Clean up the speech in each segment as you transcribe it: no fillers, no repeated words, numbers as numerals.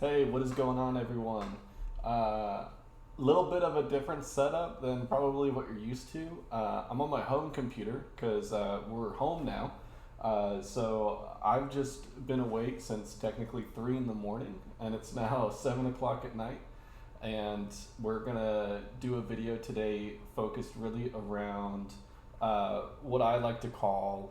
Hey, what is going on, everyone? Little bit of a different setup than probably what you're used to. I'm on my home computer because we're home now. So I've just been awake since technically 3 in the morning, and it's now 7 o'clock at night. And we're gonna do a video today focused really around what I like to call,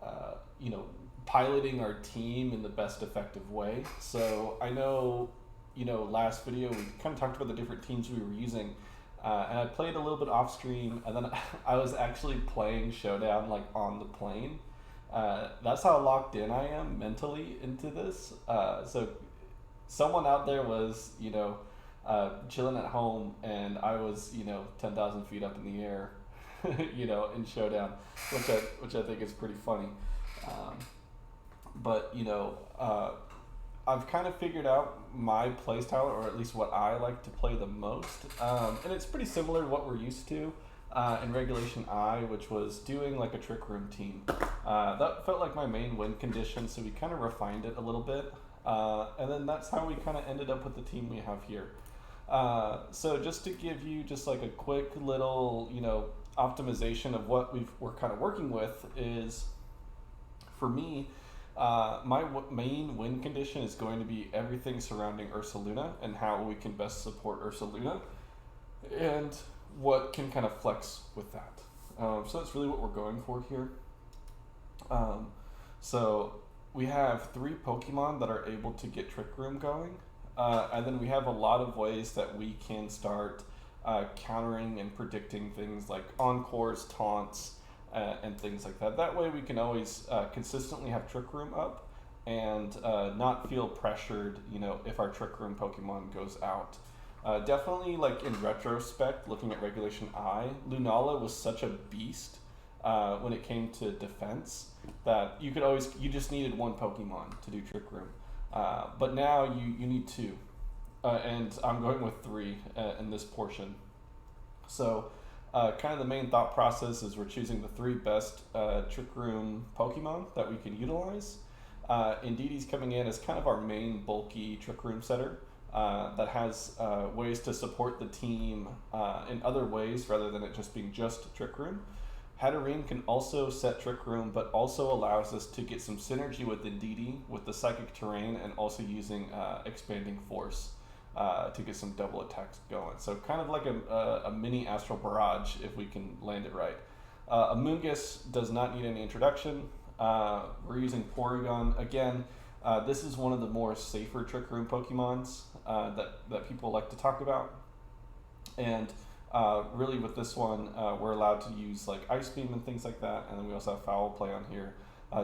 uh, you know, piloting our team in the best effective way. So I know, last video we kind of talked about the different teams we were using, and I played a little bit off stream, and then I was actually playing Showdown like on the plane. That's how locked in I am mentally into this. So someone out there was, chilling at home, and I was, 10,000 feet up in the air, in Showdown, which I think is pretty funny. Um, but I've kind of figured out my play style, or at least what I like to play the most, and it's pretty similar to what we're used to in Regulation I, which was doing like a trick room team. That felt like my main win condition, so we kind of refined it a little bit, and then that's how we kind of ended up with the team we have here. So just to give you just like a quick little, optimization of what we're kind of working with is, for me, my main win condition is going to be everything surrounding Ursaluna and how we can best support Ursaluna and what can kind of flex with that. So that's really what we're going for here. Um, so we have three Pokemon that are able to get Trick Room going, and then we have a lot of ways that we can start countering and predicting things like Encores, Taunts, and things like that. That way we can always consistently have Trick Room up and not feel pressured, if our Trick Room Pokemon goes out. Definitely, like in retrospect, looking at Regulation I, Lunala was such a beast when it came to defense that you just needed one Pokemon to do Trick Room. But now you need two. And I'm going with three in this portion. So, kind of the main thought process is we're choosing the three best Trick Room Pokemon that we can utilize. Indeedee coming in as kind of our main bulky Trick Room setter that has ways to support the team in other ways rather than it just being just Trick Room. Hatterene can also set Trick Room, but also allows us to get some synergy with Indeedee with the Psychic Terrain and also using Expanding Force to get some double attacks going. So kind of like a mini Astral Barrage if we can land it right. Amoonguss does not need any introduction. We're using Porygon. Again, this is one of the more safer Trick Room Pokemons that people like to talk about. And really with this one, we're allowed to use like Ice Beam and things like that. And then we also have Foul Play on here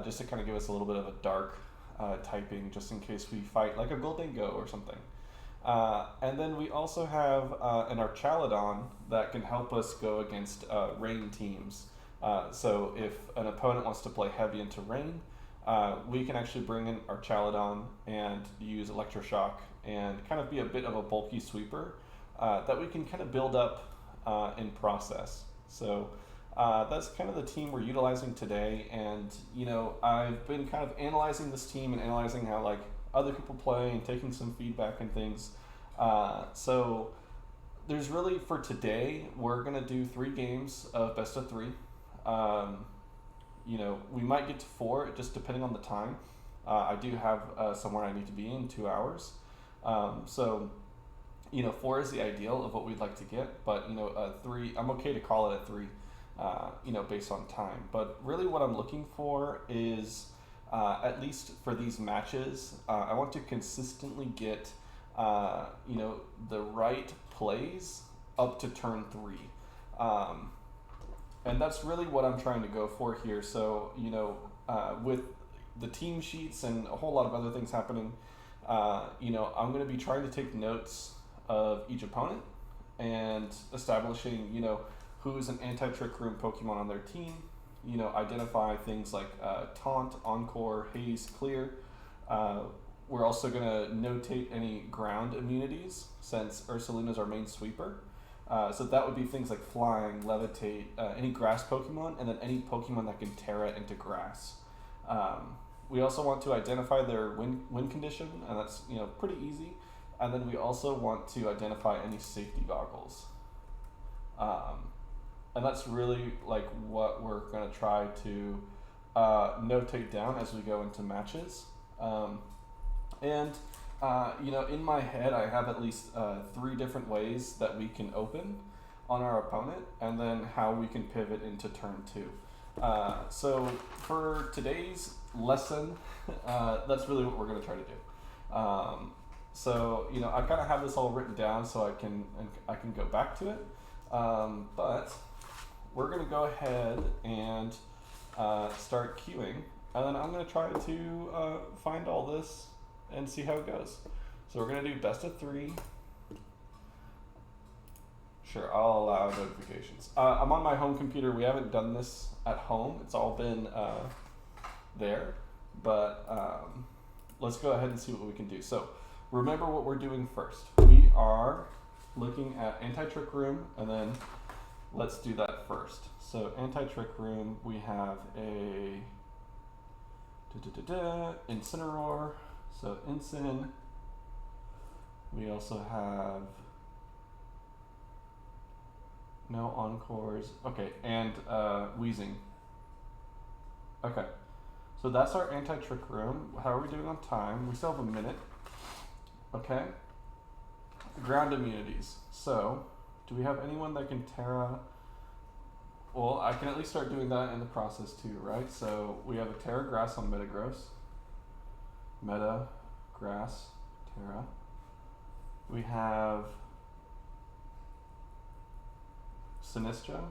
just to kind of give us a little bit of a dark typing just in case we fight like a Gholdengo or something. And then we also have an Archaludon that can help us go against rain teams. So if an opponent wants to play heavy into rain, we can actually bring in Archaludon and use Electroshock and kind of be a bit of a bulky sweeper that we can kind of build up in process. So that's kind of the team we're utilizing today. And, I've been kind of analyzing this team and analyzing how like other people play and taking some feedback and things. So there's really, for today, we're going to do 3 games of best of 3. We might get to 4, just depending on the time. I do have somewhere I need to be in 2 hours. So 4 is the ideal of what we'd like to get, but 3, I'm okay to call it a 3, based on time. But really what I'm looking for is, at least for these matches, I want to consistently get, the right plays up to turn 3. And that's really what I'm trying to go for here. So, with the team sheets and a whole lot of other things happening, I'm going to be trying to take notes of each opponent and establishing, who's an anti-Trick Room Pokemon on their team. Identify things like Taunt, Encore, Haze, Clear. We're also going to notate any ground immunities since Ursaluna is our main sweeper. So that would be things like Flying, Levitate, any grass Pokemon, and then any Pokemon that can Terra into grass. We also want to identify their win condition, and that's pretty easy. And then we also want to identify any safety goggles. And that's really like what we're going to try to notate down as we go into matches. And in my head, I have at least 3 different ways that we can open on our opponent, and then how we can pivot into turn 2. So for today's lesson, that's really what we're going to try to do. So I kind of have this all written down so I can go back to it. But we're going to go ahead and start queuing, and then I'm going to try to find all this and see how it goes. So we're going to do best of 3. Sure, I'll allow notifications. I'm on my home computer. We haven't done this at home. It's all been there, but let's go ahead and see what we can do. So remember what we're doing first. We are looking at anti-trick room, and then let's do that first. So anti-trick room, we have a Incineroar, so Incin. We also have no Encores, okay, and Wheezing. Okay, so that's our anti-trick room. How are we doing on time? We still have a minute. Okay, ground immunities. So do we have anyone that can Terra? Well, I can at least start doing that in the process too, right? So we have a Terra Grass on Metagross. Meta, Grass, Terra. We have Sinistra.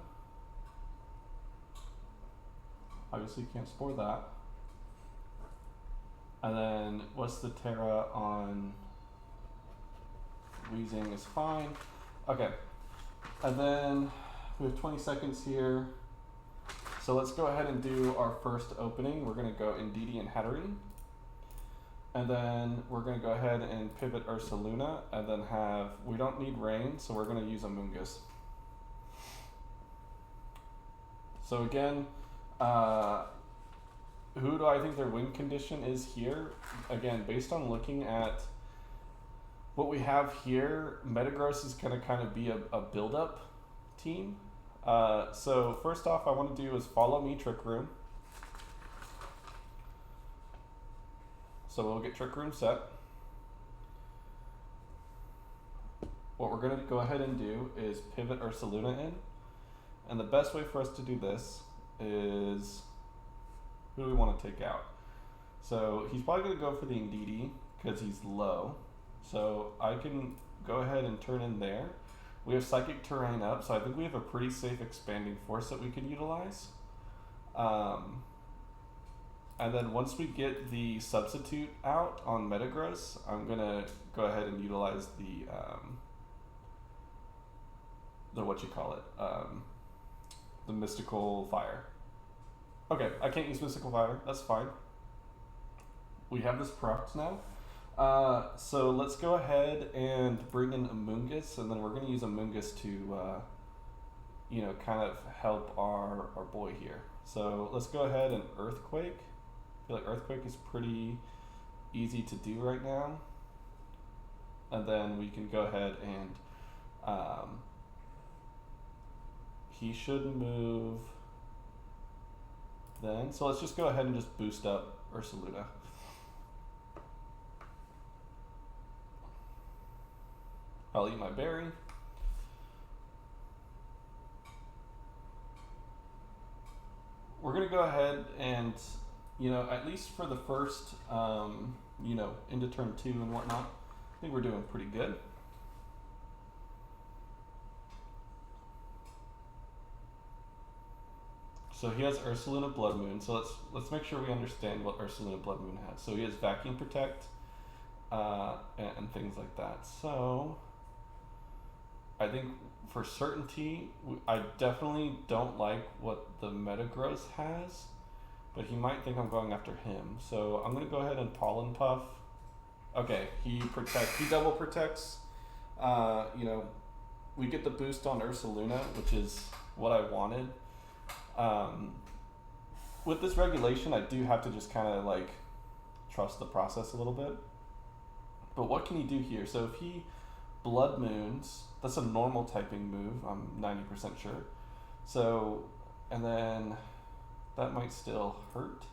Obviously you can't spore that. And then what's the Terra on Wheezing is fine. Okay. And then we have 20 seconds here. So let's go ahead and do our first opening. We're going to go Indeedee and Hatterene. And then we're going to go ahead and pivot Ursaluna, and then we don't need rain, so we're going to use Amoonguss. So again, who do I think their win condition is here? Again, based on looking at what we have here, Metagross is going to kind of be a build-up team. So first off, I want to do is follow me Trick Room. So we'll get Trick Room set. What we're going to go ahead and do is pivot Ursaluna in. And the best way for us to do this is, who do we want to take out? So he's probably going to go for the Indeedee because he's low. So I can go ahead and turn in there. We have Psychic Terrain up, so I think we have a pretty safe Expanding Force that we can utilize. And then once we get the substitute out on Metagross, I'm going to go ahead and utilize the Mystical Fire. Okay, I can't use Mystical Fire. That's fine. We have this propped now. So let's go ahead and bring in Amoonguss, and then we're going to use Amoonguss to, kind of help our boy here. So let's go ahead and Earthquake. I feel like Earthquake is pretty easy to do right now. And then we can go ahead and he should move then. So let's just go ahead and just boost up Ursaluna. I'll eat my berry. We're going to go ahead and, at least for the first, into turn 2 and whatnot, I think we're doing pretty good. So he has Ursaluna Blood Moon. So let's make sure we understand what Ursaluna Blood Moon has. So he has Vacuum Protect and things like that. So I think for certainty, I definitely don't like what the Metagross has, but he might think I'm going after him. So I'm going to go ahead and Pollen Puff. Okay, he double protects. We get the boost on Ursaluna, which is what I wanted. With this regulation, I do have to just kind of trust the process a little bit. But what can he do here? So if he Blood Moons, that's a normal typing move, I'm 90% sure. So, and then that might still hurt.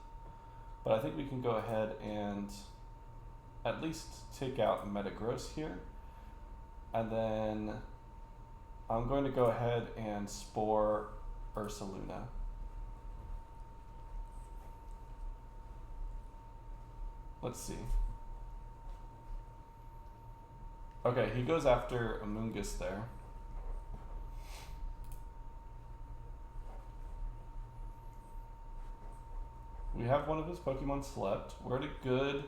But I think we can go ahead and at least take out Metagross here. And then I'm going to go ahead and Spore Ursaluna. Let's see. Okay, he goes after Amoonguss there. We have one of his Pokemon slept. We're at a good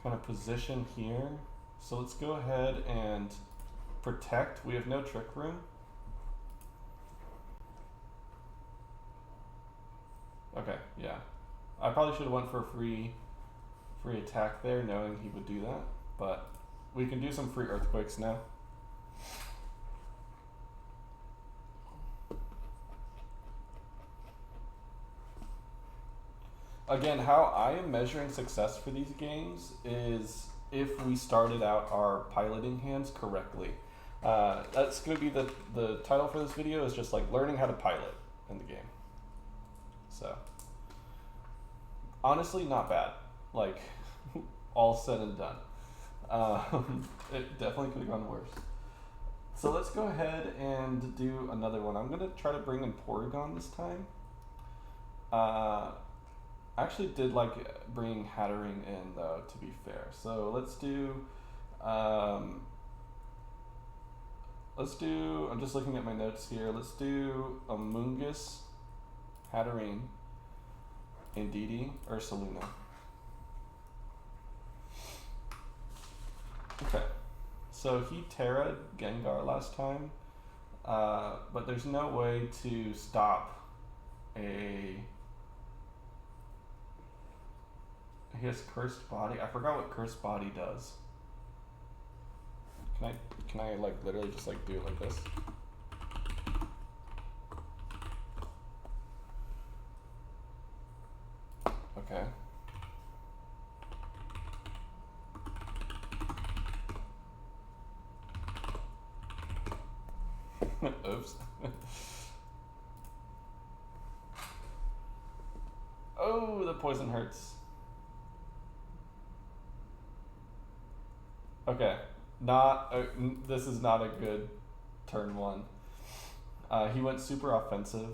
kind of position here. So let's go ahead and protect. We have no Trick Room. Okay, yeah. I probably should have went for a free attack there, knowing he would do that. But we can do some free Earthquakes now. Again, how I am measuring success for these games is if we started out our piloting hands correctly. That's going to be the title for this video, is just like learning how to pilot in the game. So, honestly, not bad. Like, all said and done. It definitely could have gone worse. So let's go ahead and do another one. I'm going to try to bring in Porygon this time. I actually did like bringing Hattering in, though, to be fair. So let's do, I'm just looking at my notes here. Let's do Amoonguss, Hattering, Indeedee, Ursaluna. Okay, so he Terra'd Gengar last time, but there's no way to stop a... He has Cursed Body. I forgot what Cursed Body does. Can I like literally just like do it like this? Okay. Oops. Oh, the poison hurts. Okay, this is not a good turn one. He went super offensive,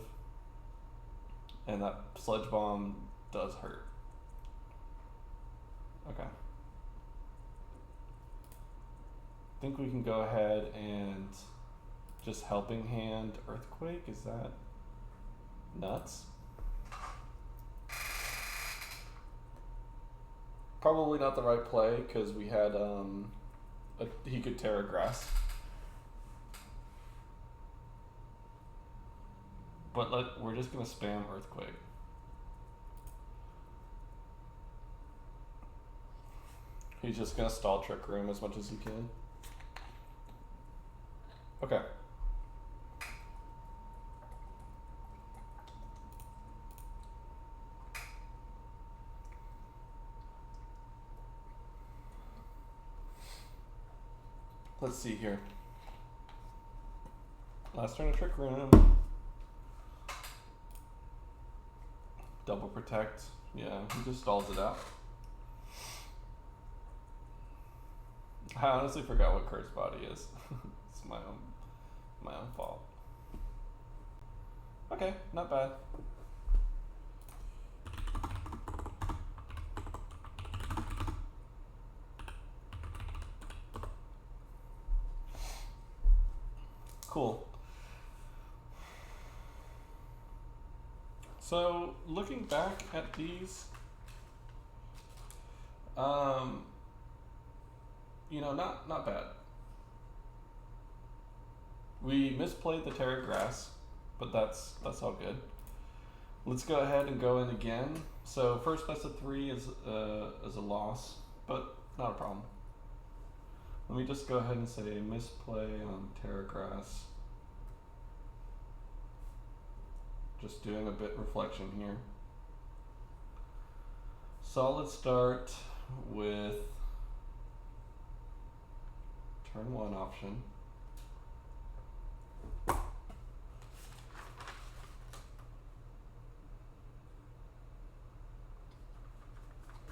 and that Sludge Bomb does hurt. Okay. I think we can go ahead and just Helping Hand Earthquake. Is that nuts? Probably not the right play, because we had he could Terra Grass. But we're just gonna spam Earthquake. He's just gonna stall Trick Room as much as he can. Okay. Let's see here. Last turn of Trick Room. Double Protect. Yeah, he just stalls it out. I honestly forgot what Cursed Body is. It's my own fault. Okay, not bad. Cool. So looking back at these, you know, not bad. We misplayed the Terra Grass, but that's all good. Let's go ahead and go in again. So first best of 3 is a loss, but not a problem. Let me just go ahead and say misplay on Terra Grass. Just doing a bit reflection here. So let's start with turn one option.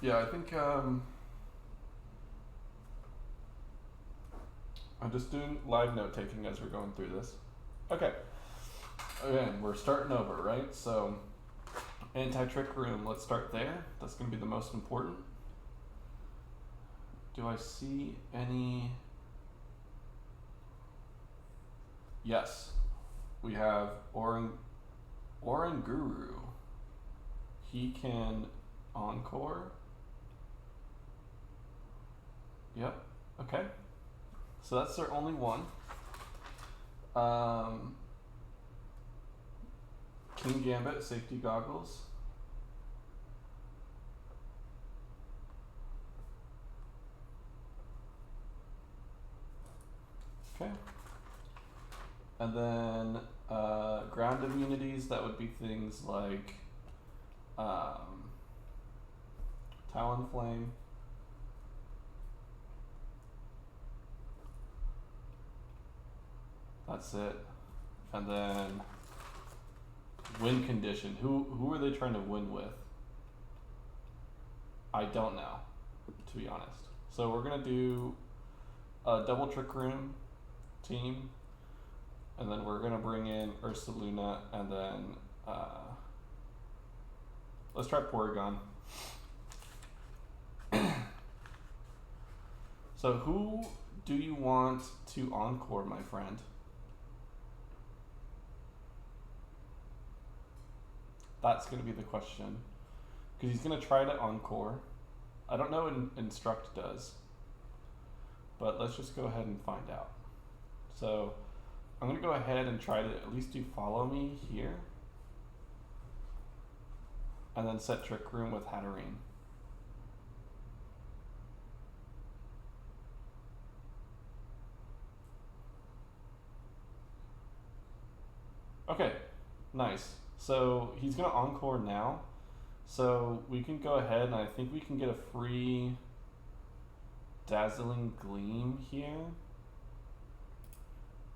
Yeah, I think I'm just doing live note taking as we're going through this. Okay. Again, we're starting over, right? So anti-trick room, let's start there. That's going to be the most important. Do I see any? Yes. We have Guru. He can encore. Yep. Okay. So that's their only one. King Gambit, safety goggles. Okay. And then ground immunities, that would be things like Talonflame. That's it. And then win condition. Who are they trying to win with? I don't know, to be honest. So we're gonna do a double trick room team, and then we're gonna bring in Ursaluna, and then let's try Porygon. So who do you want to encore, my friend? That's going to be the question. Because he's going to try to encore. I don't know what Instruct does. But let's just go ahead and find out. So I'm going to go ahead and try to at least do follow me here. And then set Trick Room with Hatterene. Okay, nice. So he's going to encore now. So we can go ahead and I think we can get a free Dazzling Gleam here.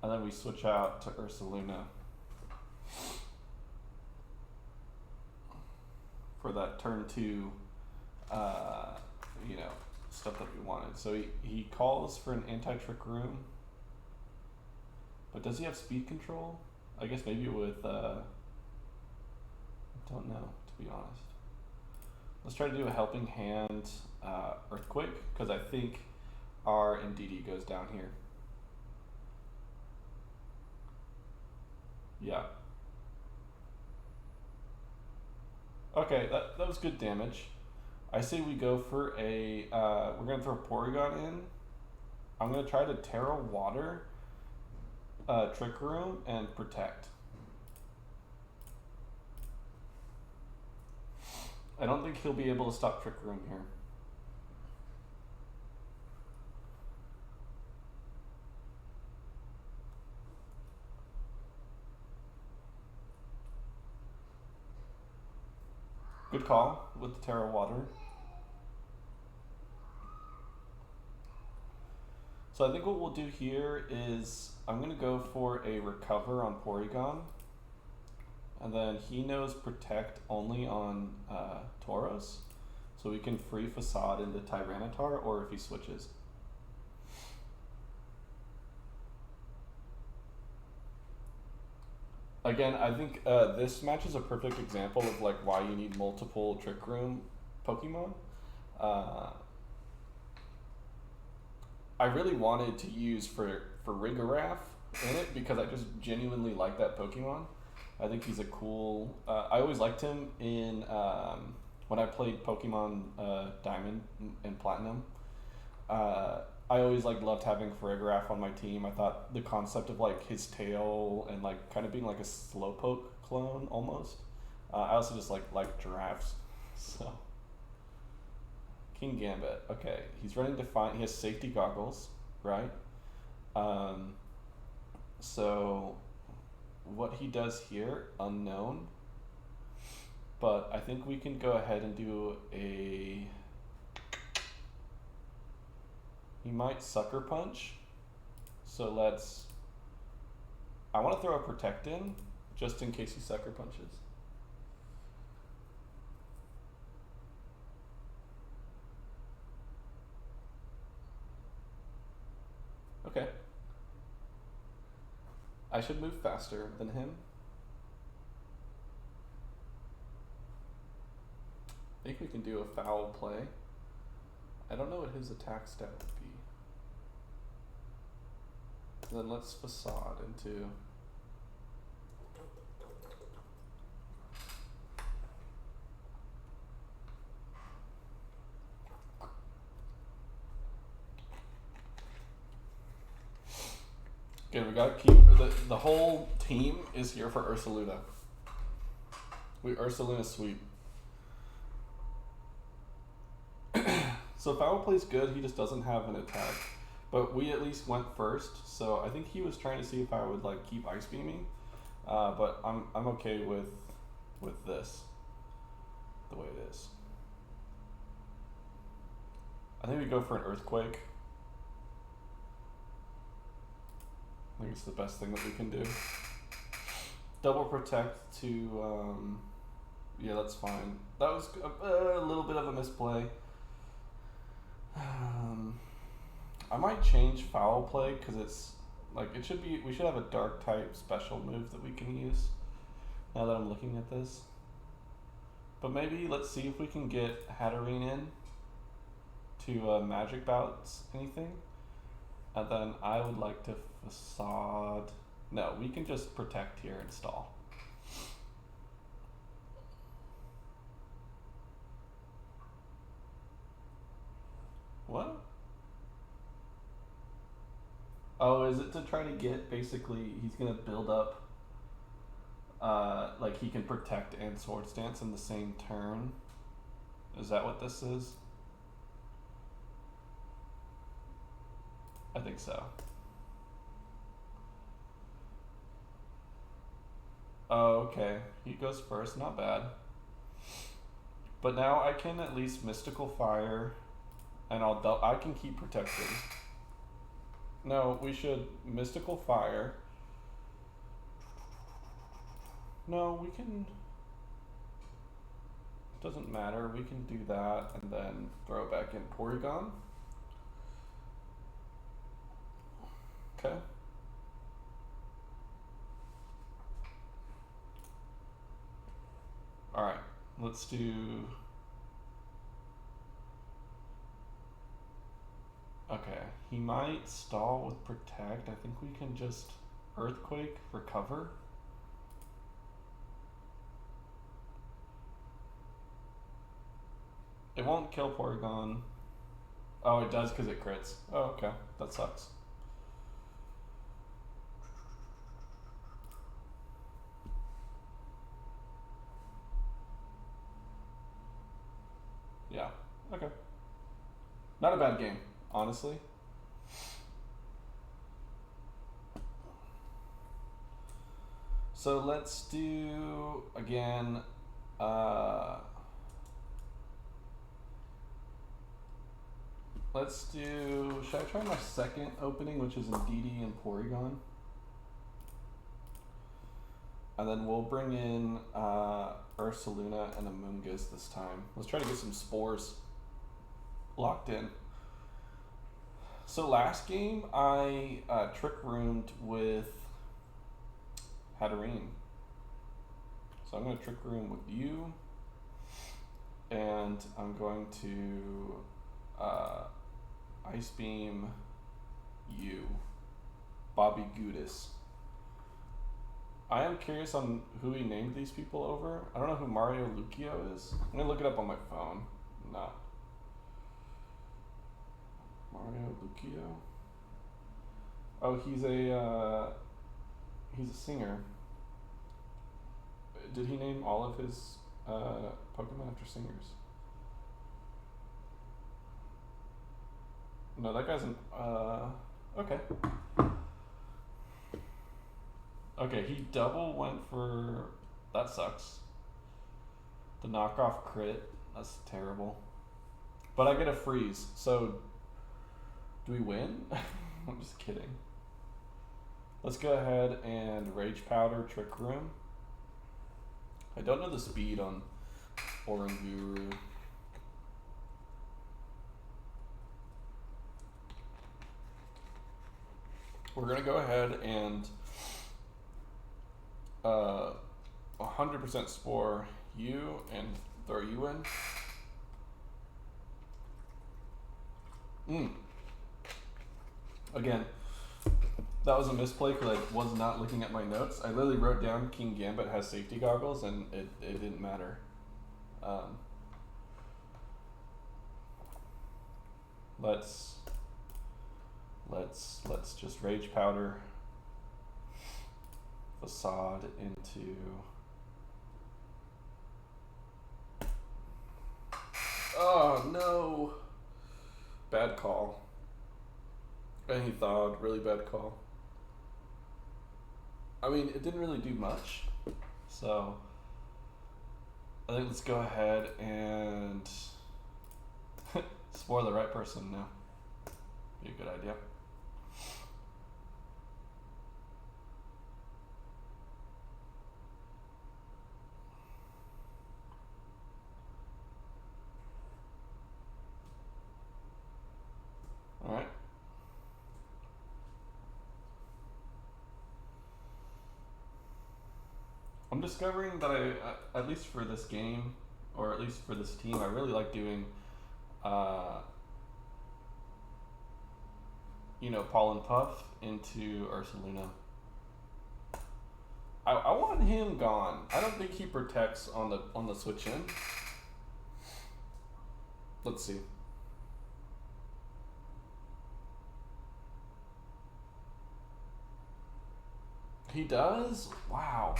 And then we switch out to Ursaluna for that turn two, stuff that we wanted. So he calls for an anti-trick room. But does he have speed control? I guess maybe with, I don't know, to be honest. Let's try to do a helping hand earthquake, because I think our MDD goes down here. Yeah. Okay, that was good damage. I say we go for a, we're going to throw Porygon in. I'm going to try to Terra Water, Trick Room, and Protect. I don't think he'll be able to stop Trick Room here. Good call with the Terra Water. So I think what we'll do here is I'm going to go for a Recover on Porygon. And then he knows Protect only on Tauros. So we can free Facade into Tyranitar, or if he switches. Again, I think this match is a perfect example of like why you need multiple Trick Room Pokemon. I really wanted to use for Rigarath in it because I just genuinely like that Pokemon. I think he's a cool. I always liked him in when I played Pokemon Diamond and Platinum. I always loved having Farigiraf on my team. I thought the concept of like his tail and like kind of being like a Slowpoke clone almost. I also just like giraffes. So King Gambit. Okay, he's running Defiant. He has safety goggles, right? So what he does here, unknown. but I think we can go ahead and do a. He might sucker punch, so let's. I want to throw a protect in, just in case he sucker punches. Okay. I should move faster than him. I think we can do a foul play. I don't know what his attack stat would be. Then let's facade into. Okay, we gotta keep the whole team is here for Ursaluna. We Ursaluna sweep. So foul play's good. He just doesn't have an attack, but we at least went first. So I think he was trying to see if I would like keep ice beaming, but I'm okay with this the way it is. I think we go for an earthquake. I think it's the best thing that we can do. Double protect to, yeah, that's fine. That was a little bit of a misplay. I might change foul play because it's like it should be. We should have a dark type special move that we can use. Now that I'm looking at this, but maybe let's see if we can get Hatterene in to magic bouts anything, and then I would like to facade. No, we can just protect here and stall. What? Oh, is it to try to get, basically, he's going to build up, like he can protect and sword stance in the same turn? Is that what this is? I think so. Oh, okay. He goes first, not bad. But now I can at least Mystical Fire, and I can keep protecting. No, we should Mystical Fire. No, we can. Doesn't matter. We can do that and then throw back in Porygon. Okay. All right. Let's do. Okay, he might stall with protect. I think we can just earthquake for cover. It won't kill Porygon. Oh, it does because it crits. Oh, okay. That sucks. Yeah, okay. Not a bad game, honestly. So let's do, again, let's do, should I try my second opening, which is in DD and Porygon? And then we'll bring in Ursaluna and Amoonguss this time. Let's try to get some spores locked in. So last game, I trick roomed with Hatterene. So I'm going to trick room with you, and I'm going to Ice Beam you, Bobby Gudis. I am curious on who he named these people over. I don't know who Mario Lucio is. I'm going to look it up on my phone. No. Mario Lucio. Oh, he's a singer. Did he name all of his Pokemon after singers? No, that guy's an okay. Okay, he double went for, that sucks. The knockoff crit. That's terrible. But I get a freeze. So, do we win? I'm just kidding. Let's go ahead and Rage Powder Trick Room. I don't know the speed on Oranguru. We're gonna go ahead and 100% spore you and throw you in. Again, that was a misplay because I was not looking at my notes. I literally wrote down King Gambit has safety goggles and it didn't matter. Let's just Rage Powder Facade into. Oh no! Bad call. And he thawed, really bad call. I mean, it didn't really do much, so I think let's go ahead and spore the right person now. Be a good idea. All right. I'm discovering that I, at least for this game, or at least for this team, I really like doing, Paul and Puff into Ursaluna. I want him gone. I don't think he protects on the switch in. Let's see. He does? Wow.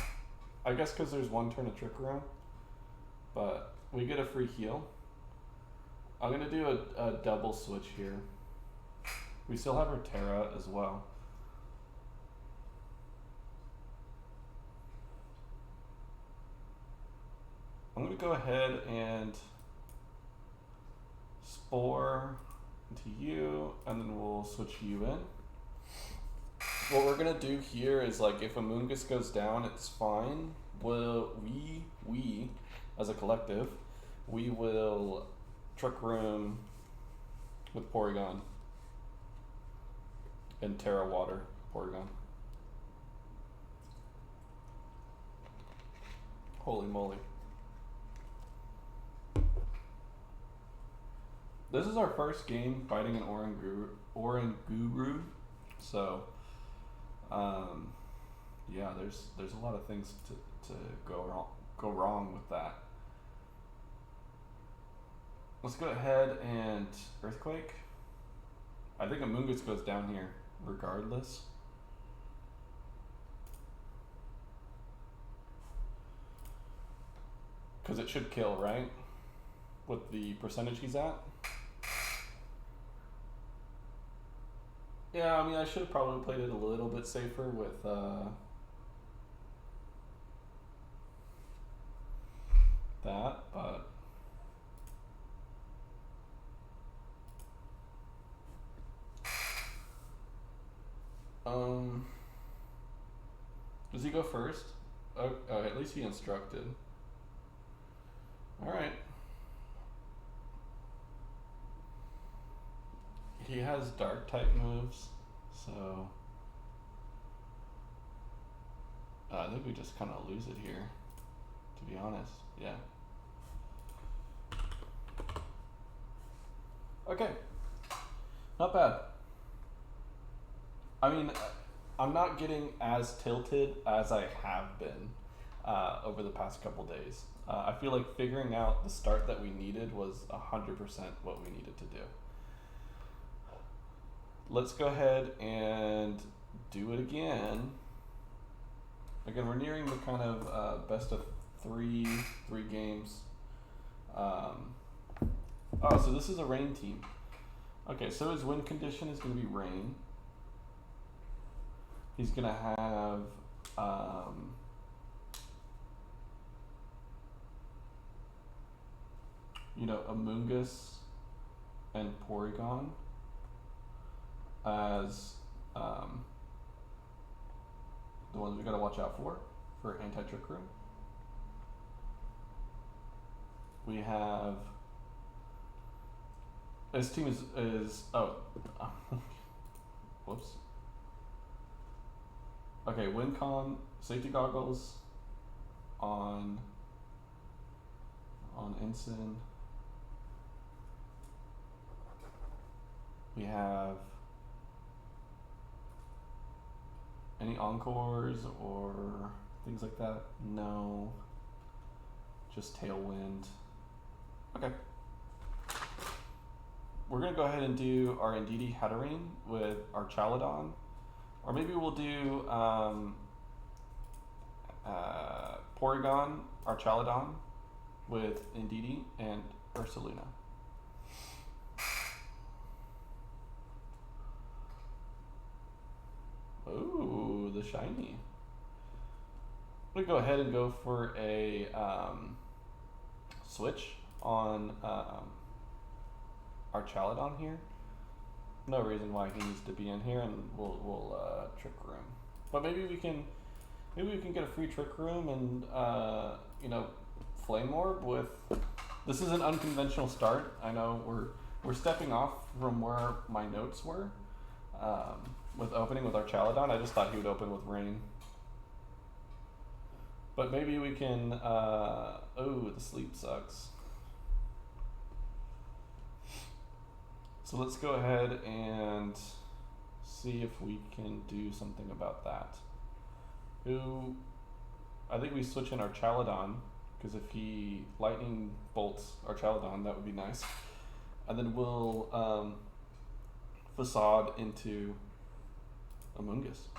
I guess because there's one turn of Trick Room, but we get a free heal. I'm gonna do a double switch here. We still have our Terra as well. I'm gonna go ahead and spore into you, and then we'll switch you in. What we're gonna do here is, like, if Amoonguss goes down, it's fine. We as a collective, we will Trick Room with Porygon and Terra Water Porygon. Holy moly. This is our first game fighting an Oranguru, so yeah, there's a lot of things to go wrong with that. Let's go ahead and Earthquake. I think Amoonguss goes down here regardless. Because it should kill, right? With the percentage he's at. Yeah, I mean, I should have probably played it a little bit safer with that, but does he go first? Oh, at least he instructed. All right. He has dark type moves, so I think we just kind of lose it here, to be honest. Yeah. Okay. Not bad. I mean, I'm not getting as tilted as I have been over the past couple days. I feel like figuring out the start that we needed was 100% what we needed to do. Let's go ahead and do it again. Again, we're nearing the kind of best of three games. Oh, so this is a rain team. Okay, so his win condition is going to be rain. He's going to have Amoonguss and Porygon as the ones we gotta watch out for anti-trick room. We have this team is whoops. Okay, WinCon safety goggles on Ensign. We have any encores or things like that? No. Just Tailwind. Okay. We're gonna go ahead and do our Indeedee Hatterene with our Chaladon. Or maybe we'll do Porygon, our Chaladon, with Indeedee and Ursaluna. Ooh, the shiny. I'm gonna go ahead and go for a switch on our Chaladon here. No reason why he needs to be in here, and we'll trick room. But maybe we can get a free trick room and Flame Orb with. This is an unconventional start. I know we're stepping off from where my notes were with opening with our Chaladon. I just thought he would open with Rain. But maybe we can. The sleep sucks. So let's go ahead and see if we can do something about that. I think we switch in our Chaladon, because if he lightning bolts our Chaladon, that would be nice. And then we'll Facade into Amoonguss.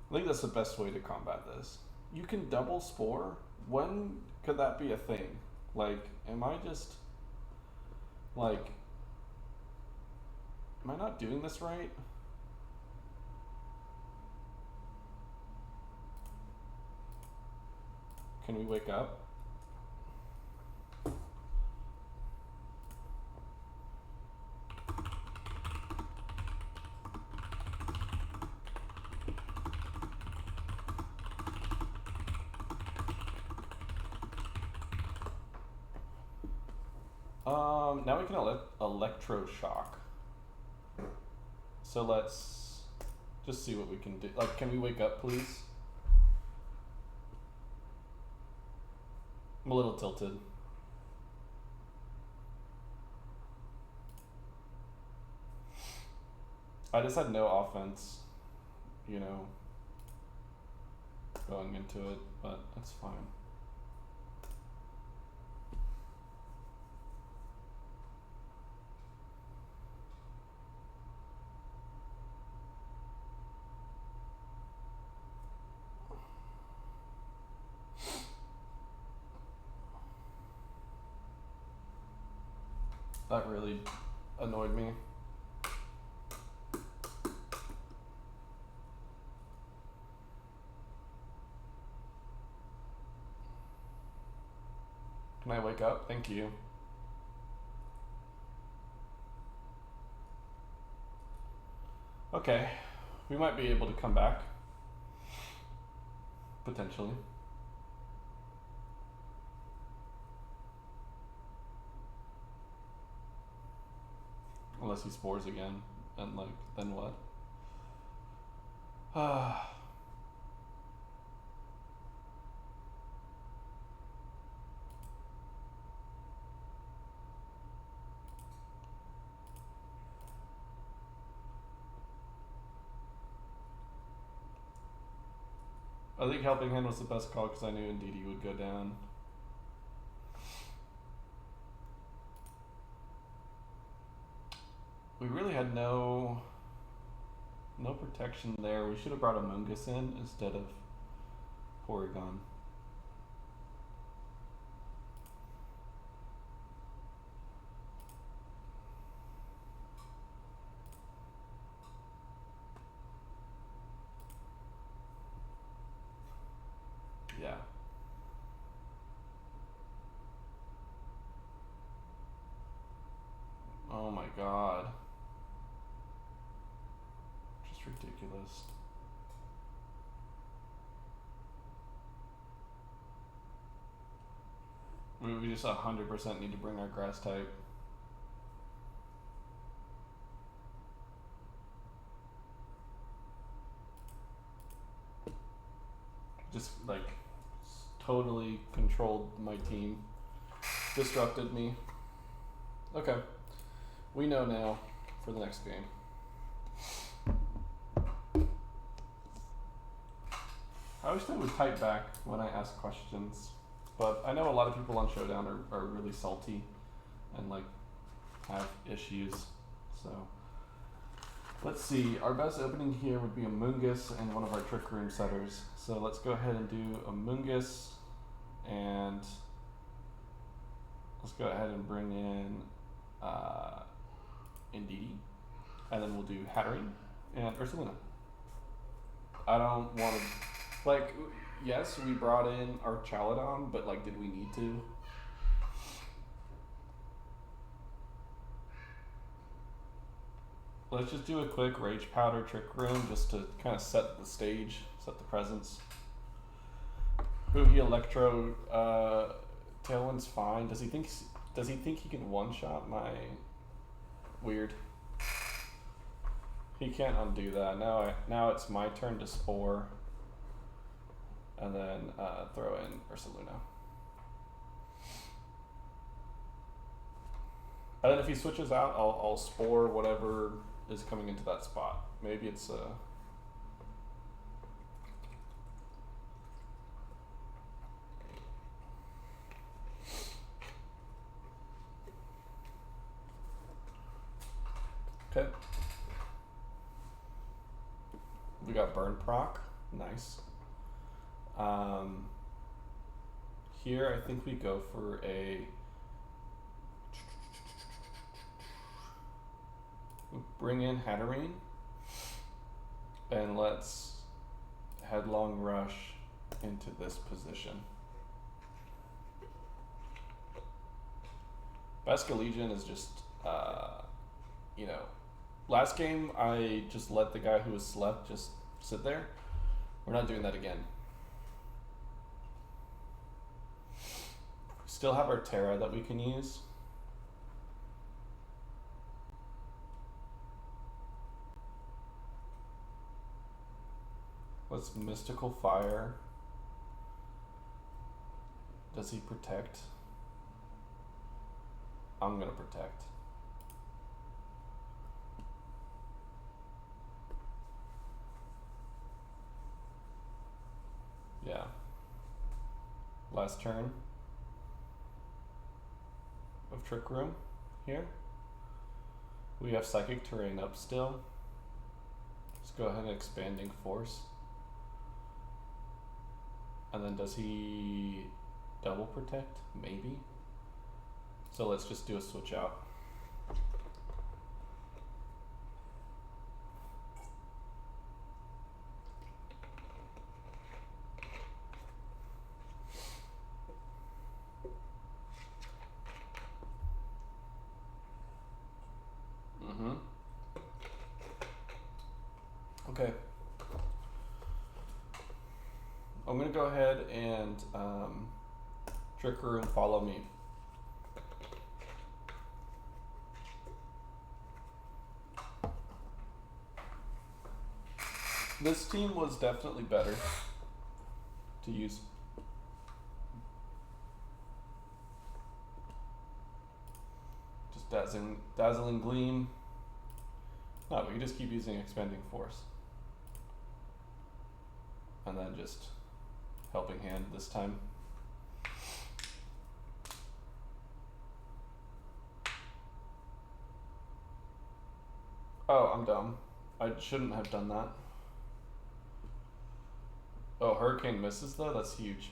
I think that's the best way to combat this. You can double Spore. When could that be a thing? Like, am I not doing this right? Can we wake up? Now we can electroshock. So let's just see what we can do. Like, can we wake up, please? I'm a little tilted. I just had no offense, going into it, but that's fine. That really annoyed me. Can I wake up? Thank you. Okay, we might be able to come back. Potentially. Unless he spores again, and then what? I think Helping Hand was the best call because I knew Indeedee would go down. We really had no protection there. We should have brought Amoonguss in instead of Porygon. Yeah. god. Just ridiculous. We just 100% need to bring our grass type. Just like totally controlled my team. Disrupted me. Okay. We know now for the next game. I wish they would type back when I ask questions. But I know a lot of people on Showdown are really salty and like have issues. So let's see. Our best opening here would be a Mungus and one of our Trick Room setters. So let's go ahead and do a Mungus, and let's go ahead and bring in Indeedee, and then we'll do Hatterene and Ursaluna. I don't want to, like, yes, we brought in our Chaladon, but like, did we need to? Let's just do a quick Rage Powder Trick Room just to kind of set the stage, set the presence. Hoogie Electro Tailwind's fine. Does he think he can one-shot my weird? He can't undo that. Now it's my turn to Spore, and then throw in Ursaluna. And then if he switches out, I'll Spore whatever is coming into that spot. Maybe it's okay. We got Burn Proc, nice. Here I think we go for a bring in Hatterene, and let's Headlong Rush into this position. Basculegion is just, you know, last game I just let the guy who was slept just sit there. We're not doing that again. Still have our Terra that we can use. Let's Mystical Fire. Does he protect? I'm gonna protect. Yeah. Last turn of Trick Room here. We have Psychic Terrain up still. Let's go ahead and Expanding Force. And then does he double protect? Maybe. So let's just do a switch out. Okay. I'm gonna go ahead and Trick Room, follow me. This team was definitely better to use. Just dazzling Gleam. No, we can just keep using Expanding Force. And then just Helping Hand this time. Oh, I'm dumb. I shouldn't have done that. Oh, Hurricane misses though? That's huge.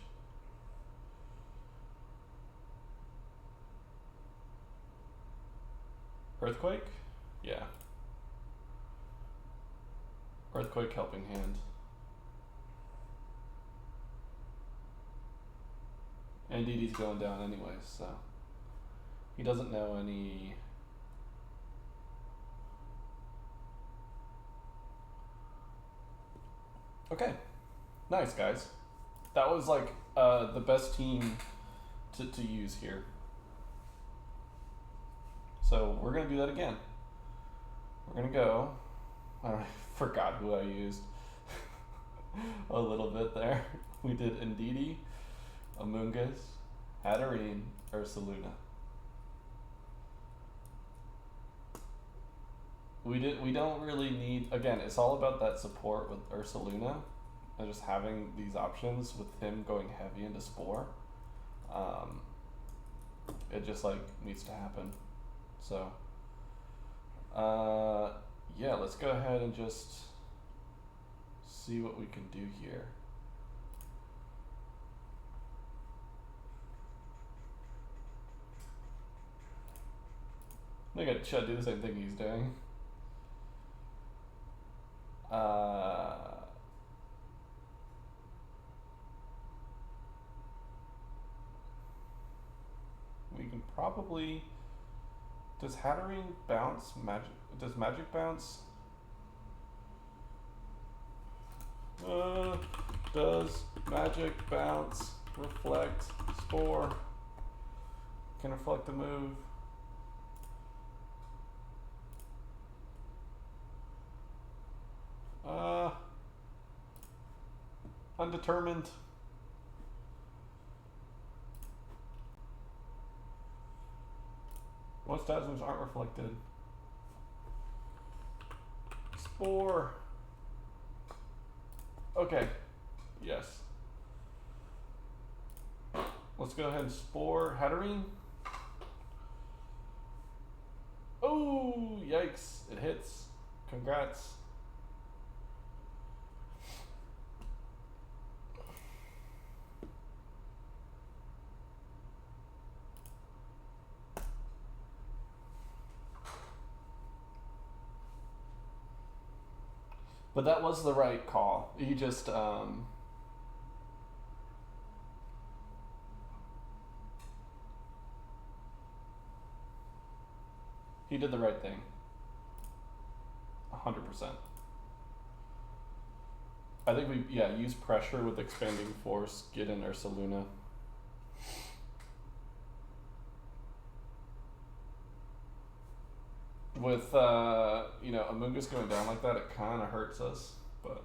Earthquake? Yeah. Earthquake, Helping Hand. And Indeedee's going down anyways, so he doesn't know any Okay, nice guys. That was like the best team to use here. So we're gonna do that again. We're gonna go. I forgot who I used a little bit there. We did Ndidi, Amoonguss, Hatterene, Ursaluna. We don't really need, again, it's all about that support with Ursaluna and just having these options with him going heavy into Spore. It just like needs to happen. So yeah, let's go ahead and just see what we can do here. I think I should do the same thing he's doing. We can probably. Does Hatterene bounce magic? Does magic bounce? Does magic bounce? Reflect Spore? Can reflect the move. Undetermined. Most Dazzlers aren't reflected. Spore. Okay. Yes. Let's go ahead and Spore Hatterene. Oh, yikes. It hits. Congrats. But that was the right call. He just he did the right thing. 100%. I think we use pressure with expanding force, get in Ursaluna. With Amoonguss going down like that, it kind of hurts us, but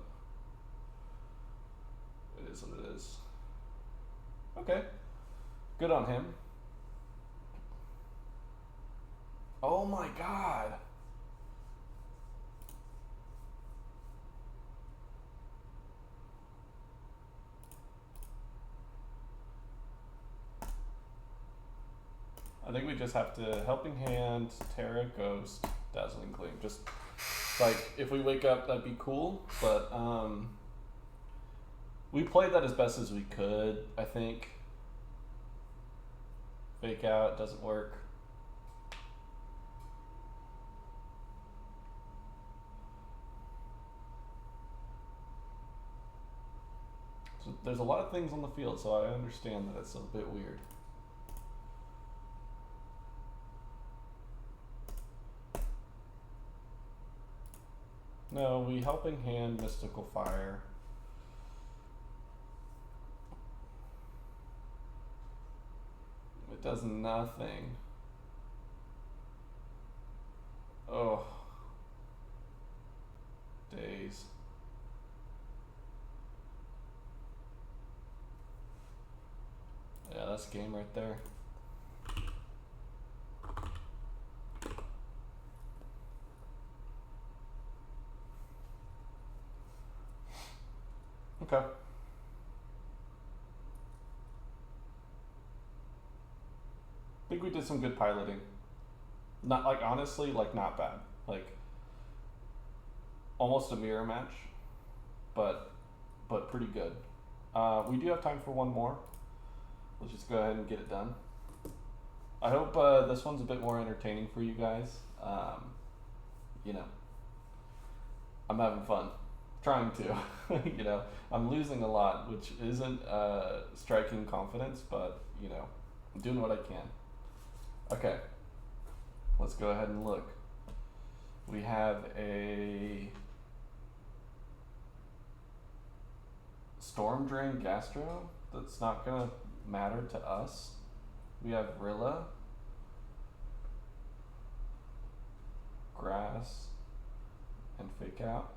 it is what it is. Okay, good on him. Oh my god. I think we just have to Helping Hand, Terra, Ghost, Dazzling Gleam. Just like if we wake up, that'd be cool. But we played that as best as we could. I think Fake Out doesn't work. So there's a lot of things on the field, so I understand that it's a bit weird. No, we Helping Hand Mystical Fire. It does nothing. Oh. Days. Yeah, that's a game right there. Okay. I think we did some good piloting. Not like honestly, like not bad. Like almost a mirror match, but pretty good. We do have time for one more. Let's just go ahead and get it done. I hope this one's a bit more entertaining for you guys. I'm having fun. Trying to. I'm losing a lot, which isn't striking confidence, but, I'm doing what I can. Okay. Let's go ahead and look. We have a Storm Drain Gastro. That's not gonna matter to us. We have Rilla, Grass, and Fake Out.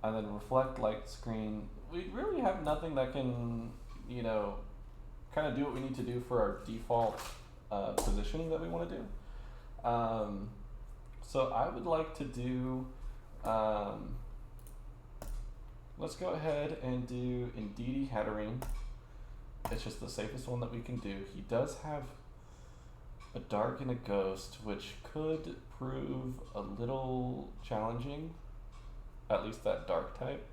And then Reflect, Light Screen. We really have nothing that can, you know, kind of do what we need to do for our default positioning that we want to do. So I would like to do, let's go ahead and do Indeedee Hatterene. It's just the safest one that we can do. He does have a Dark and a Ghost, which could prove a little challenging, at least that Dark type.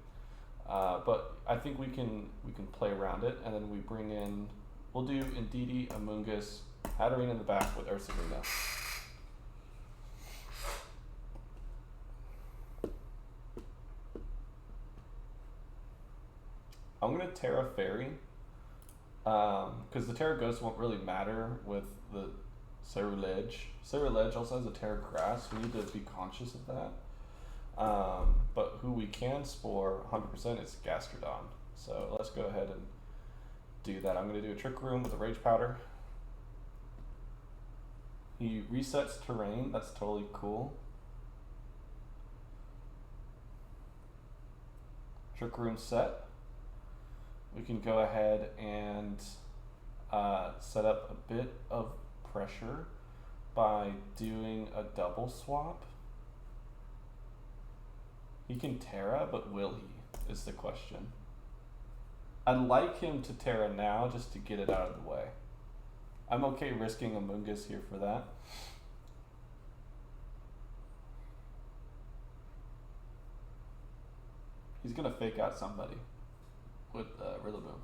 But I think we can play around it, and then we bring in, we'll do Indeedee, Amoonguss, Hatterene in the back with Ursaring. I'm gonna Terra Fairy, because the Terra Ghost won't really matter with the Cerulege. Cerulege also has a Terra Grass. We need to be conscious of that. But who we can spore 100% is Gastrodon. So let's go ahead and do that. I'm going to do a Trick Room with a Rage Powder. He resets terrain. That's totally cool. Trick Room set. We can go ahead and set up a bit of pressure by doing a double swap. He can Terra, but will he, is the question. I'd like him to Terra now just to get it out of the way. I'm okay risking Amoonguss here for that. He's gonna Fake Out somebody with Rillaboom.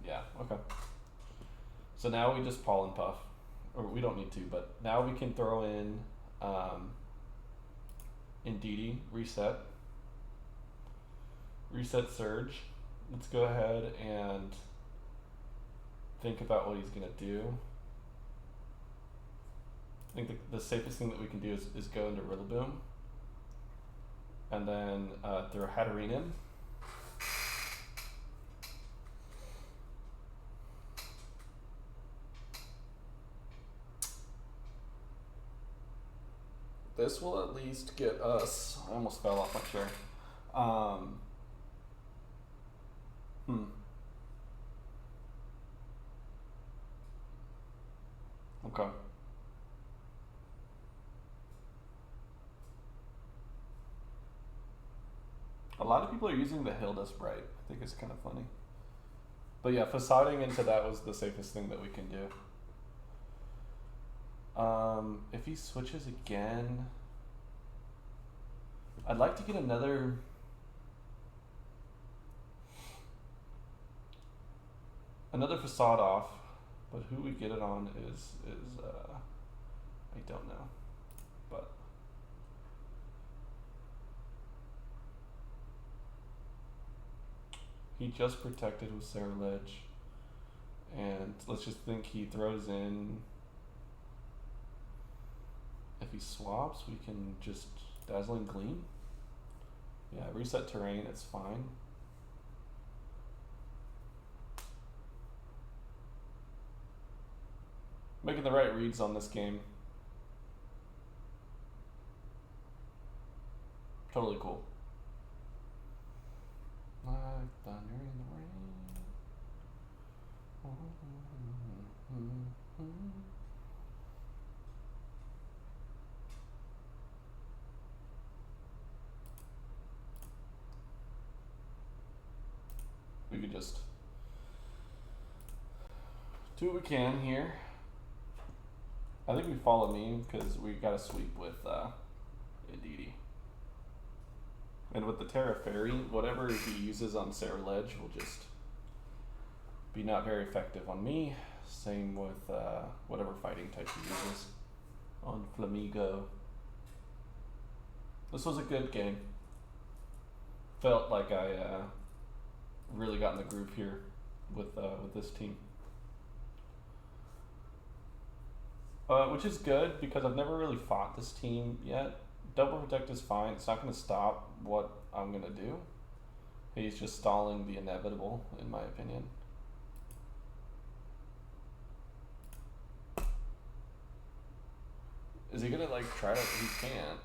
Yeah, okay. So now we just Pollen Puff, or we don't need to, but now we can throw in Indeedee, reset Surge. Let's go ahead and think about what he's gonna do. I think the safest thing that we can do is go into Rillaboom, and then throw Hatterene in. This will at least get us, I almost fell off my chair. Okay. A lot of people are using the Hilda Sprite. I think it's kind of funny. But yeah, facading into that was the safest thing that we can do. If he switches again, I'd like to get another facade off, but who we get it on is I don't know, but he just protected with Cerulege, and let's just think he throws in. If he swaps, we can just Dazzling Gleam. Yeah, reset terrain, it's fine. Making the right reads on this game. Totally cool. Like thunder in the rain. We could just do what we can here. I think we follow me because we got to sweep with Indeedee. And with the Terra Fairy, whatever he uses on Cerulege will just be not very effective on me. Same with whatever fighting type he uses on Flamigo. This was a good game. Felt like I really got in the groove here with this team. Which is good because I've never really fought this team yet. Double protect is fine. It's not going to stop what I'm going to do. He's just stalling the inevitable, in my opinion. Is he gonna like try to? He can't.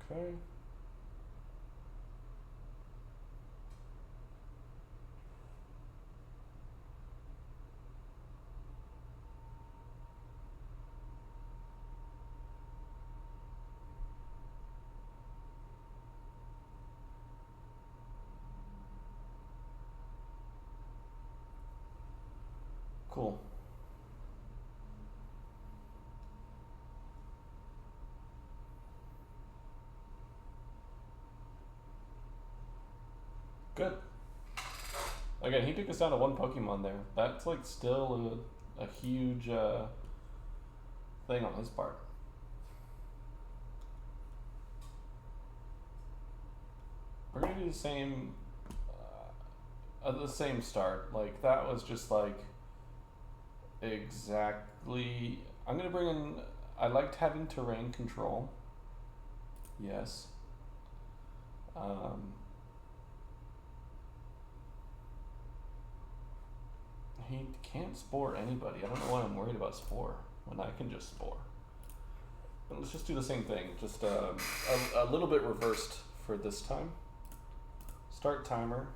Okay. Cool. Good. Again, he took us down to one Pokemon there. That's like still a huge thing on his part. We're gonna do the same start. Like that was just like exactly. I'm gonna bring in. I liked having terrain control. Yes. He can't spore anybody. I don't know why I'm worried about spore when I can just spore. But let's just do the same thing. Just a little bit reversed for this time. Start timer.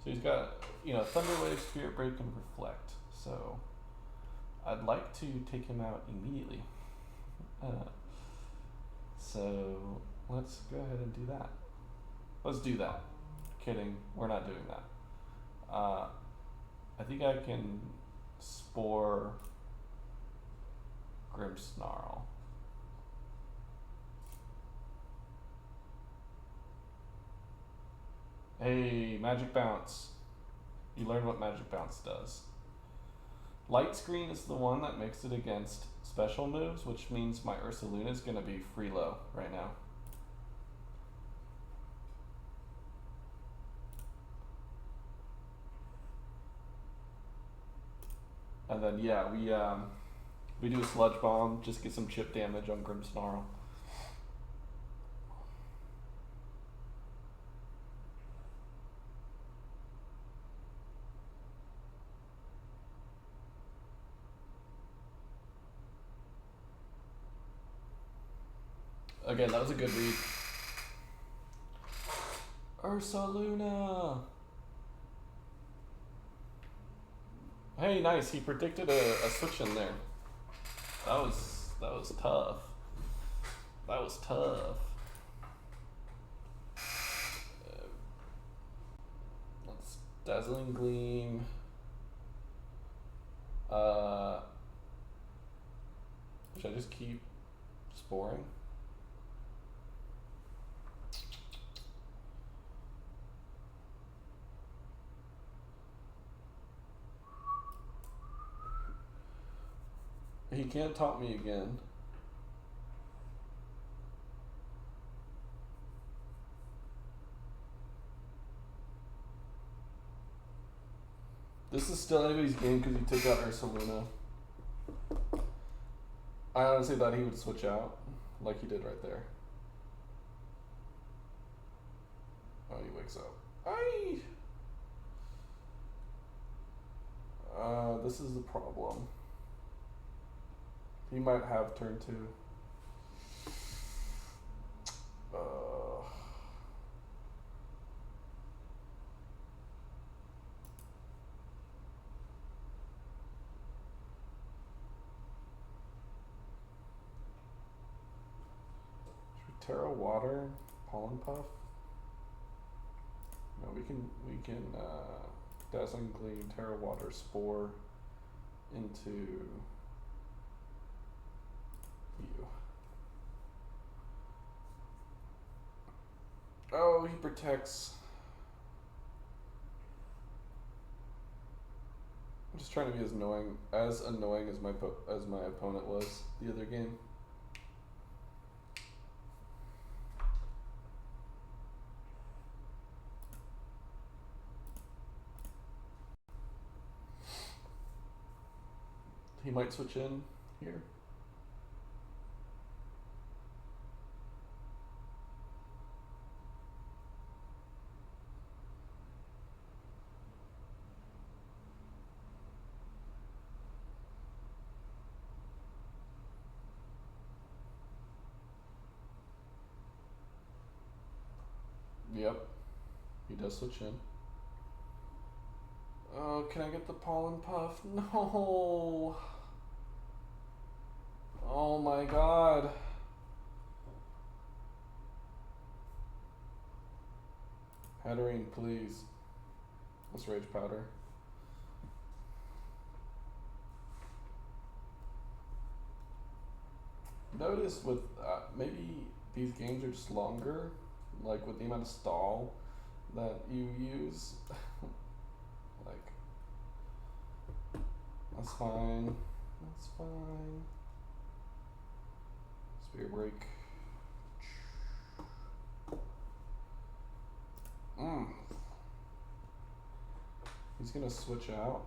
So he's got, Thunder Wave, Spirit Break, and Reflect. So I'd like to take him out immediately. So let's go ahead and do that. Let's do that. Kidding, we're not doing that. I think I can spore Grimmsnarl. Hey, Magic Bounce. You learn what Magic Bounce does. Light Screen is the one that makes it against special moves, which means my Ursaluna is going to be free low right now. And then we do a Sludge Bomb, just get some chip damage on Grimmsnarl. Again, that was a good read. Ursaluna! Hey, nice. He predicted a switch in there. That was tough. That was tough. Let's Dazzling Gleam. Should I just keep sporing? He can't taunt me again. This is still anybody's game because he took out Ursaluna. I honestly thought he would switch out, like he did right there. Oh, he wakes up. Aye! This is the problem. He might have turn 2. Should we Terra Water, Pollen Puff? No, we can Dazzling Gleam, Terra Water, Spore into you. Oh, he protects. I'm just trying to be as annoying as my opponent was the other game. He might switch in here. Yep, he does switch in. Oh, can I get the pollen puff? No. Oh my god. Hatterene, please. Let's rage powder. Notice with maybe these games are just longer, like with the amount of stall that you use. Like, that's fine. That's fine. Spear break. He's gonna switch out.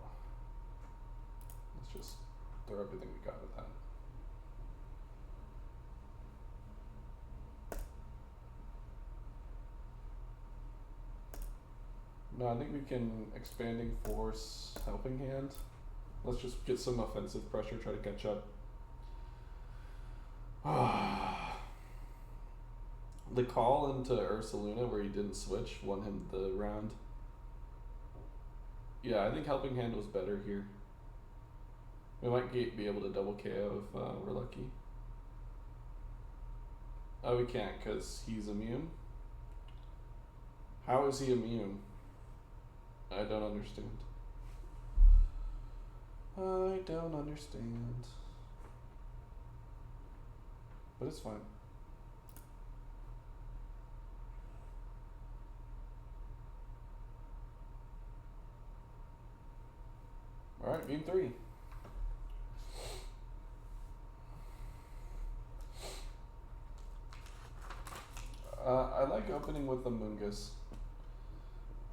Let's just throw everything we got with that. No, I think we can expanding force, helping hand. Let's just get some offensive pressure, try to catch up. The call into Ursaluna where he didn't switch won him the round. Yeah, I think helping hand was better here. We might be able to double KO if we're lucky. Oh, we can't because he's immune? How is he immune? I don't understand. I don't understand. But it's fine. Alright, game 3. I like opening with the Mungus.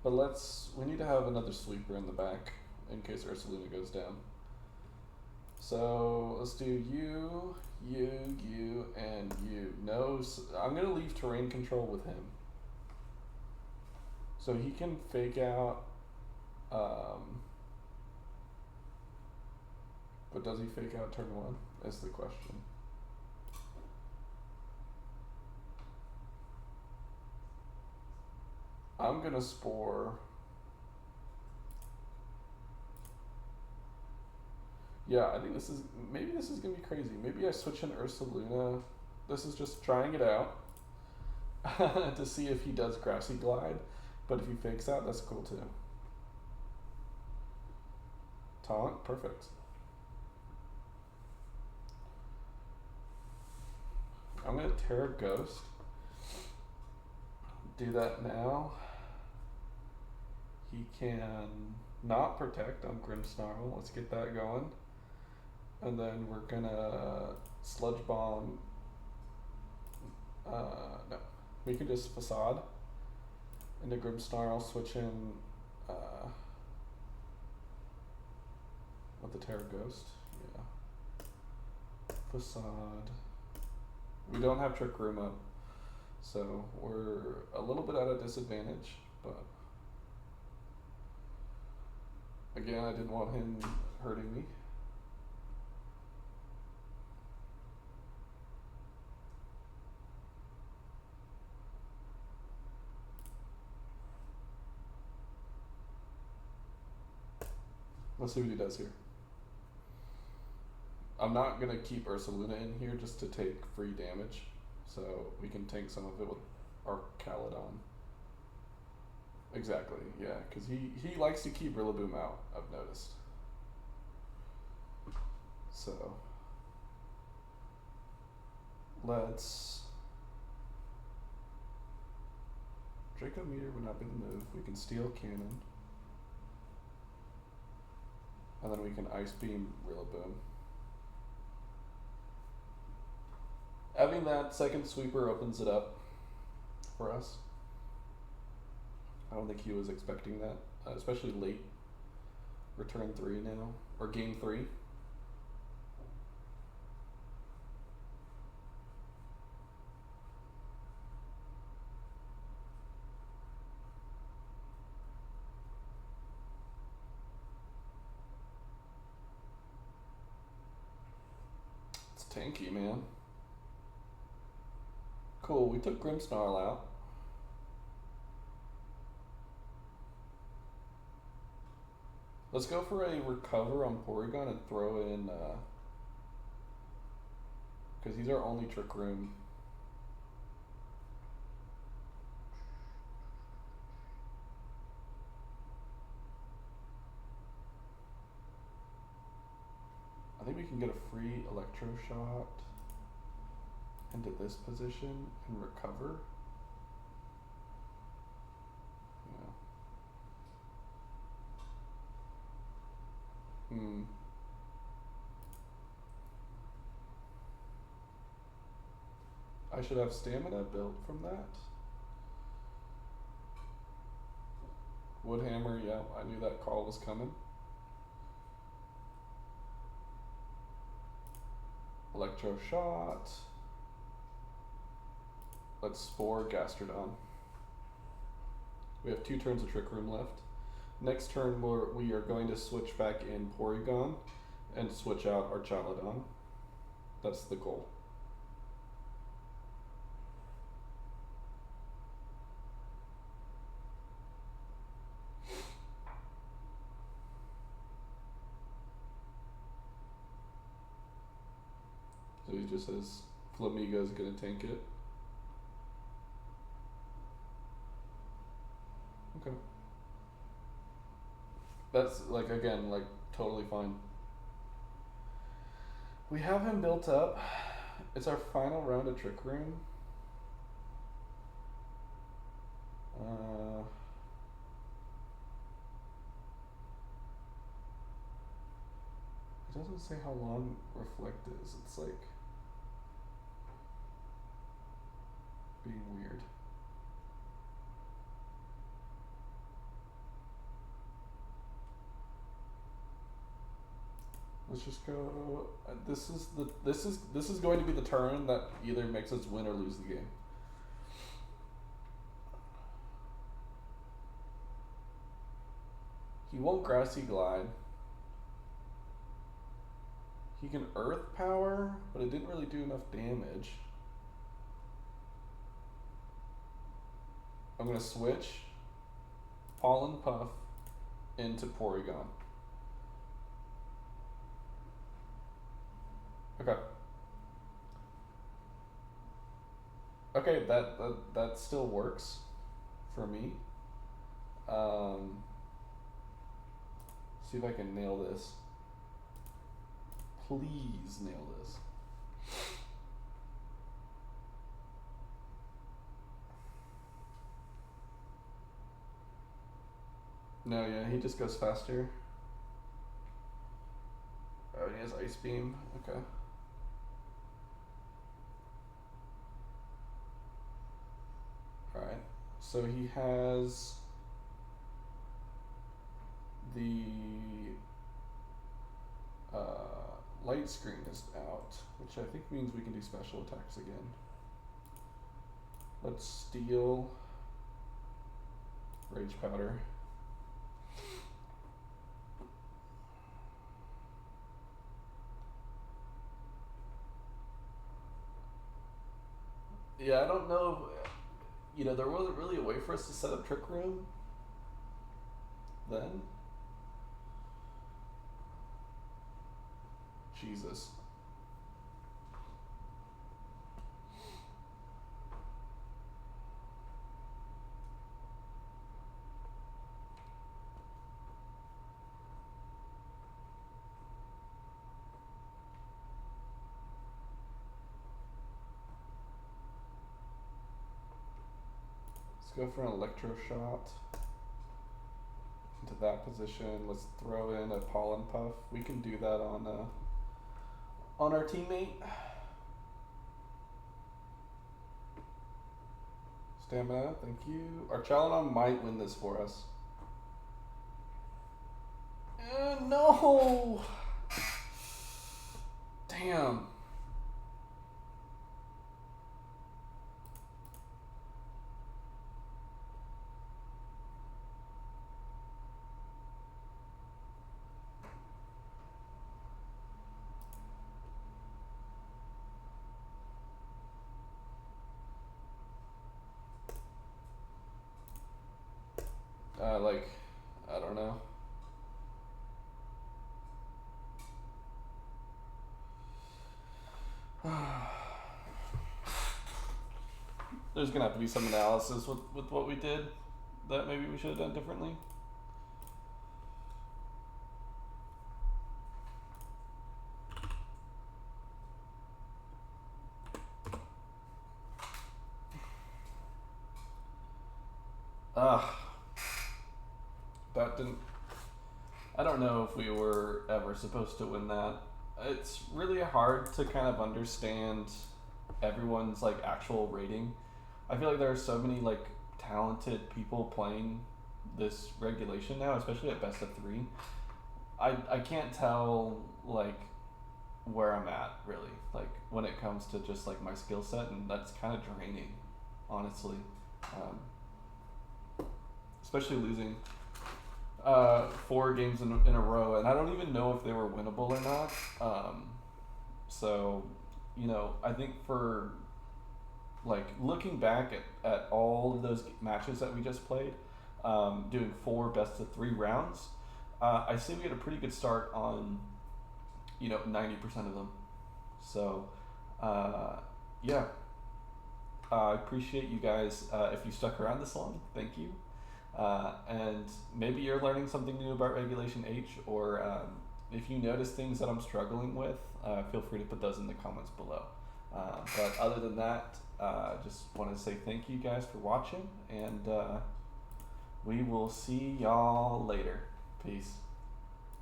But we need to have another sweeper in the back in case Ursaluna goes down. So let's do you, and you. No, I'm gonna leave terrain control with him. So he can fake out, but does he fake out turn 1? Is the question. I'm gonna spore. Yeah, I think maybe this is gonna be crazy. Maybe I switch in Ursaluna. This is just trying it out to see if he does Grassy Glide, but if he fakes out, that's cool too. Taunt, perfect. I'm gonna Terra Ghost. Do that now. He can not protect on Grimmsnarl. Let's get that going. And then we're gonna Sludge Bomb. No, we can just Facade into Grimmsnarl, switch in with the Terra Ghost. Yeah. Facade. We don't have Trick Room up, so we're a little bit at a disadvantage, but again, I didn't want him hurting me. Let's see what he does here. I'm not going to keep Ursaluna in here just to take free damage, so we can tank some of it with our Caledon. Exactly, yeah, because he likes to keep Rillaboom out, I've noticed. So, let's... Draco Meteor would not be the move. We can steal Cannon. And then we can ice beam Rillaboom. Having that second sweeper opens it up for us. I don't think he was expecting that, especially late. Return 3 now, or game 3. It's tanky, man. Cool, we took Grimmsnarl out. Let's go for a recover on Porygon and throw in, because he's our only Trick Room. I think we can get a free Electro Shot into this position and recover. Yeah. I should have stamina built from that. Woodhammer, yeah, I knew that call was coming. Electro Shot. Let's Spore Gastrodon. We have 2 turns of Trick Room left. Next turn we are going to switch back in Porygon and switch out our Chaladon. That's the goal. So he just says Flamigo's gonna tank it. Okay. That's like, again, like totally fine. We have him built up. It's our final round of Trick Room. It doesn't say how long Reflect is. It's like being weird. Let's just go. This is going to be the turn that either makes us win or lose the game. He won't Grassy Glide. He can Earth Power, but it didn't really do enough damage. I'm gonna switch Pollen Puff into Porygon. Okay. Okay, that still works for me. See if I can nail this. Please nail this. No, yeah, he just goes faster. Oh, he has Ice Beam. Okay. Alright. So he has the light screen is out, which I think means we can do special attacks again. Let's steal Rage Powder. Yeah, I don't know. You know, there wasn't really a way for us to set up Trick Room then. Jesus. Let's go for an Electro Shot. into that position. Let's throw in a pollen puff. We can do that on our teammate. Stamina, thank you. Our Chalanon might win this for us. No! Damn. Like, I don't know. There's gonna have to be some analysis with what we did that maybe we should have done differently. That didn't. I don't know if we were ever supposed to win that. It's really hard to kind of understand everyone's like actual rating. I feel like there are so many like talented people playing this regulation now, especially at best of 3. I can't tell like where I'm at really, like when it comes to just like my skill set, and that's kind of draining, honestly. Especially losing 4 games in a row, and I don't even know if they were winnable or not. So, you know, I think for like looking back at all of those matches that we just played, doing 4 best of 3 rounds, I see we had a pretty good start on, you know, 90% of them. So, yeah. I appreciate you guys. If you stuck around this long, thank you. And maybe you're learning something new about Regulation H, or if you notice things that I'm struggling with, feel free to put those in the comments below. But other than that, just want to say thank you guys for watching, and we will see y'all later. Peace.